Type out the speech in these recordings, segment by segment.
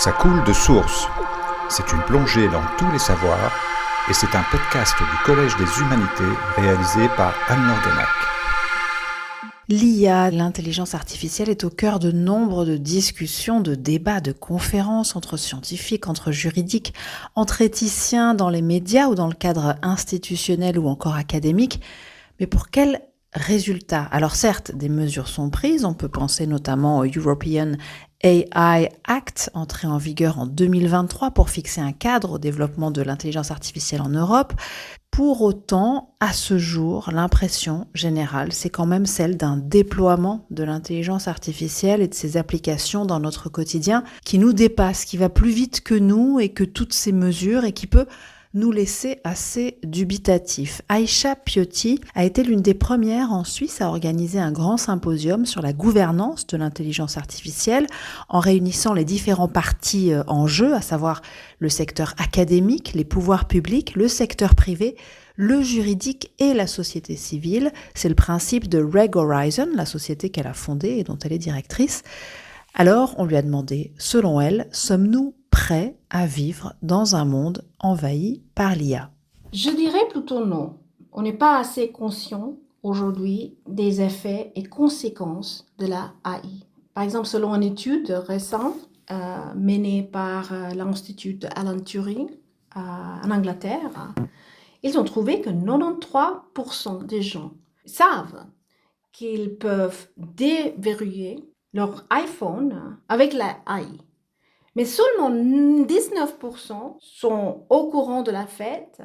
Ça coule de source. C'est une plongée dans tous les savoirs et c'est un podcast du Collège des Humanités réalisé par Anne-Laure Guénac. L'IA, l'intelligence artificielle, est au cœur de nombre de discussions, de débats, de conférences entre scientifiques, entre juridiques, entre éthiciens dans les médias ou dans le cadre institutionnel ou encore académique. Mais pour quels résultats ? Alors certes, des mesures sont prises, on peut penser notamment au European AI Act, entré en vigueur en 2023 pour fixer un cadre au développement de l'intelligence artificielle en Europe. Pour autant, à ce jour, l'impression générale, c'est quand même celle d'un déploiement de l'intelligence artificielle et de ses applications dans notre quotidien qui nous dépasse, qui va plus vite que nous et que toutes ces mesures et qui peut nous laisser assez dubitatifs. Aisha Piotti a été l'une des premières en Suisse à organiser un grand symposium sur la gouvernance de l'intelligence artificielle en réunissant les différents partis en jeu, à savoir le secteur académique, les pouvoirs publics, le secteur privé, le juridique et la société civile. C'est le principe de Reg Horizon, la société qu'elle a fondée et dont elle est directrice. Alors, on lui a demandé, selon elle, sommes-nous prêts à vivre dans un monde envahi par l'IA ? Je dirais plutôt non. On n'est pas assez conscient aujourd'hui des effets et conséquences de la AI. Par exemple, selon une étude récente menée par l'Institut de Alan Turing en Angleterre, ils ont trouvé que 93% des gens savent qu'ils peuvent déverrouiller leur iPhone avec la AI. Mais seulement 19% sont au courant de la fait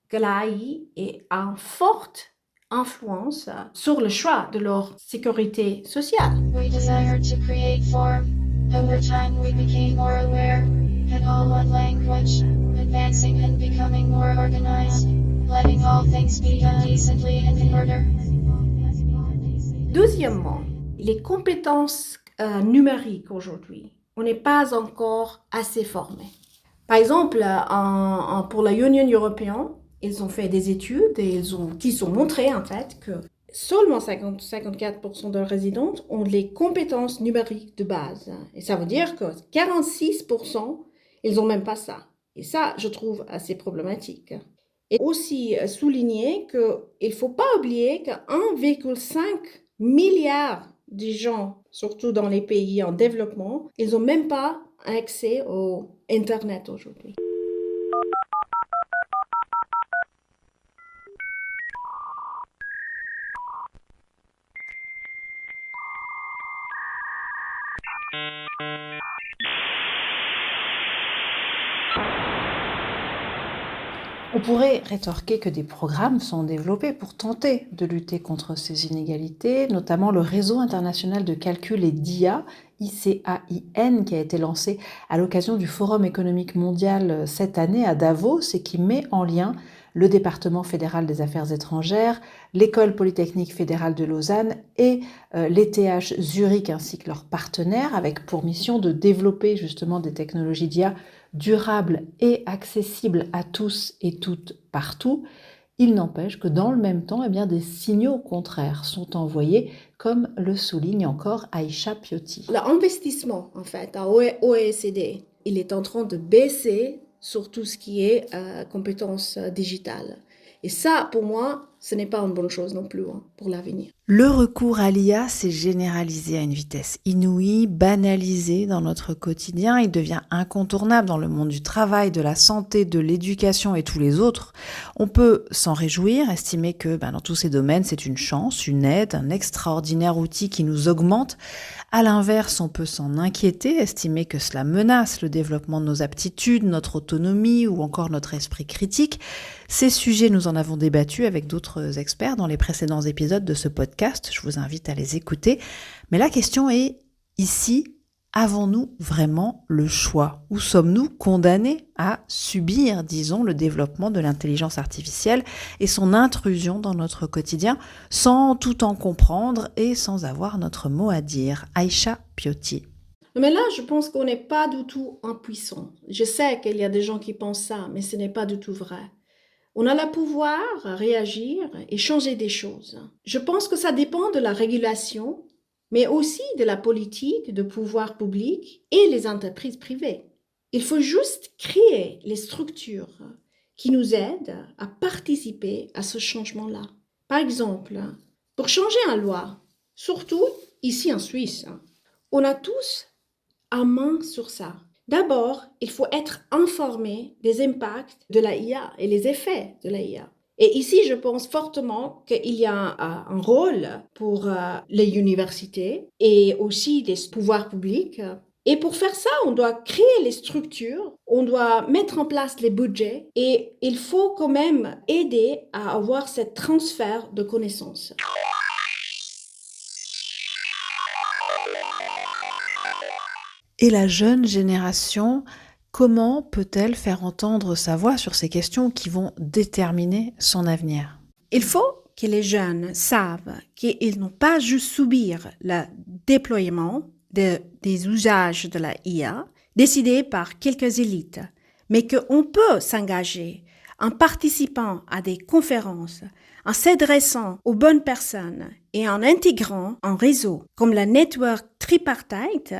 que la AI a une forte influence sur le choix de leur sécurité sociale. We desired to create form. Over time we became more aware. In all one language, advancing and becoming more organized. Letting all things be done decently and in order. Deuxièmement, les compétences numériques aujourd'hui, on n'est pas encore assez formé. Par exemple, pour la Union européenne, ils ont fait des études et qui ont montré en fait que seulement 54% de résidents ont les compétences numériques de base. Et ça veut dire que 46%, ils n'ont même pas ça. Et ça, je trouve assez problématique. Et aussi souligner qu'il ne faut pas oublier que 1,5 milliard de gens, surtout dans les pays en développement, ils n'ont même pas accès au Internet aujourd'hui. On pourrait rétorquer que des programmes sont développés pour tenter de lutter contre ces inégalités, notamment le réseau international de calcul et d'IA, ICAIN, qui a été lancé à l'occasion du Forum économique mondial cette année à Davos et qui met en lien le département fédéral des affaires étrangères, l'école polytechnique fédérale de Lausanne et l'ETH Zurich ainsi que leurs partenaires avec pour mission de développer justement des technologies d'IA durables et accessibles à tous et toutes partout. Il n'empêche que dans le même temps, des signaux contraires sont envoyés, comme le souligne encore Aisha Piotti. L'investissement, en fait, à OECD, il est en train de baisser sur tout ce qui est compétences digitales. Et ça, pour moi, ce n'est pas une bonne chose non plus pour l'avenir. Le recours à l'IA s'est généralisé à une vitesse inouïe, banalisé dans notre quotidien. Il devient incontournable dans le monde du travail, de la santé, de l'éducation et tous les autres. On peut s'en réjouir, estimer que dans tous ces domaines, c'est une chance, une aide, un extraordinaire outil qui nous augmente. À l'inverse, on peut s'en inquiéter, estimer que cela menace le développement de nos aptitudes, notre autonomie ou encore notre esprit critique. Ces sujets, nous en avons débattu avec d'autres experts dans les précédents épisodes de ce podcast. Je vous invite à les écouter. Mais la question est, ici, avons-nous vraiment le choix ? Ou sommes-nous condamnés à subir, disons, le développement de l'intelligence artificielle et son intrusion dans notre quotidien sans tout en comprendre et sans avoir notre mot à dire ? Aisha Piotti. Mais là, je pense qu'on n'est pas du tout impuissant. Je sais qu'il y a des gens qui pensent ça, mais ce n'est pas du tout vrai. On a le pouvoir à réagir et changer des choses. Je pense que ça dépend de la régulation, mais aussi de la politique, de pouvoir public et les entreprises privées. Il faut juste créer les structures qui nous aident à participer à ce changement-là. Par exemple, pour changer une loi, surtout ici en Suisse, on a tous un main sur ça. D'abord, il faut être informé des impacts de la IA et les effets de la IA. Et ici, je pense fortement qu'il y a un rôle pour les universités et aussi des pouvoirs publics. Et pour faire ça, on doit créer les structures, on doit mettre en place les budgets et il faut quand même aider à avoir ce transfert de connaissances. Et la jeune génération, comment peut-elle faire entendre sa voix sur ces questions qui vont déterminer son avenir ? Il faut que les jeunes savent qu'ils n'ont pas juste subir le déploiement des usages de la IA décidés par quelques élites, mais qu'on peut s'engager en participant à des conférences, en s'adressant aux bonnes personnes et en intégrant un réseau comme le Network Tripartite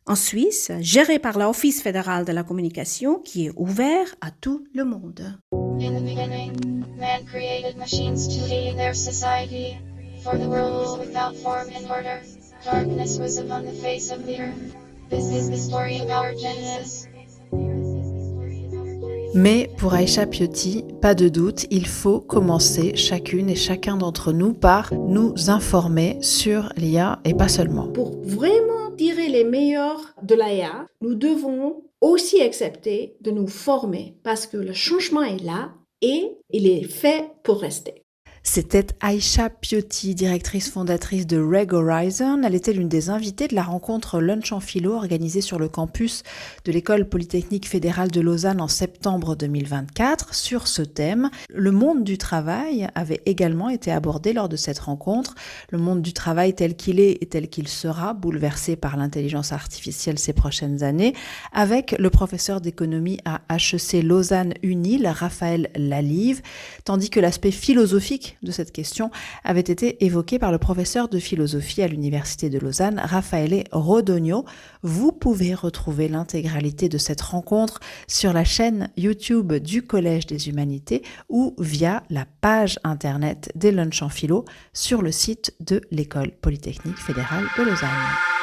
en Suisse, géré par l'Office fédéral de la communication, qui est ouvert à tout le monde. In the beginning, man created machines to lead their society, for the world was without form and order. Darkness was upon the face of the earth. This is the story of our Genesis. Mais pour Aïcha Pioty, pas de doute, il faut commencer chacune et chacun d'entre nous par nous informer sur l'IA et pas seulement. Pour vraiment tirer les meilleurs de l'IA, nous devons aussi accepter de nous former parce que le changement est là et il est fait pour rester. C'était Aïcha Pioty, directrice fondatrice de Reg Horizon. Elle était l'une des invitées de la rencontre Lunch en philo organisée sur le campus de l'École polytechnique fédérale de Lausanne en septembre 2024 sur ce thème. Le monde du travail avait également été abordé lors de cette rencontre. Le monde du travail tel qu'il est et tel qu'il sera, bouleversé par l'intelligence artificielle ces prochaines années, avec le professeur d'économie à HEC Lausanne-UNIL, Raphaël Lalive, tandis que l'aspect philosophique de cette question avait été évoqué par le professeur de philosophie à l'Université de Lausanne, Raffaele Rodogno. Vous pouvez retrouver l'intégralité de cette rencontre sur la chaîne YouTube du Collège des Humanités ou via la page internet des Lunch en philo sur le site de l'École polytechnique fédérale de Lausanne.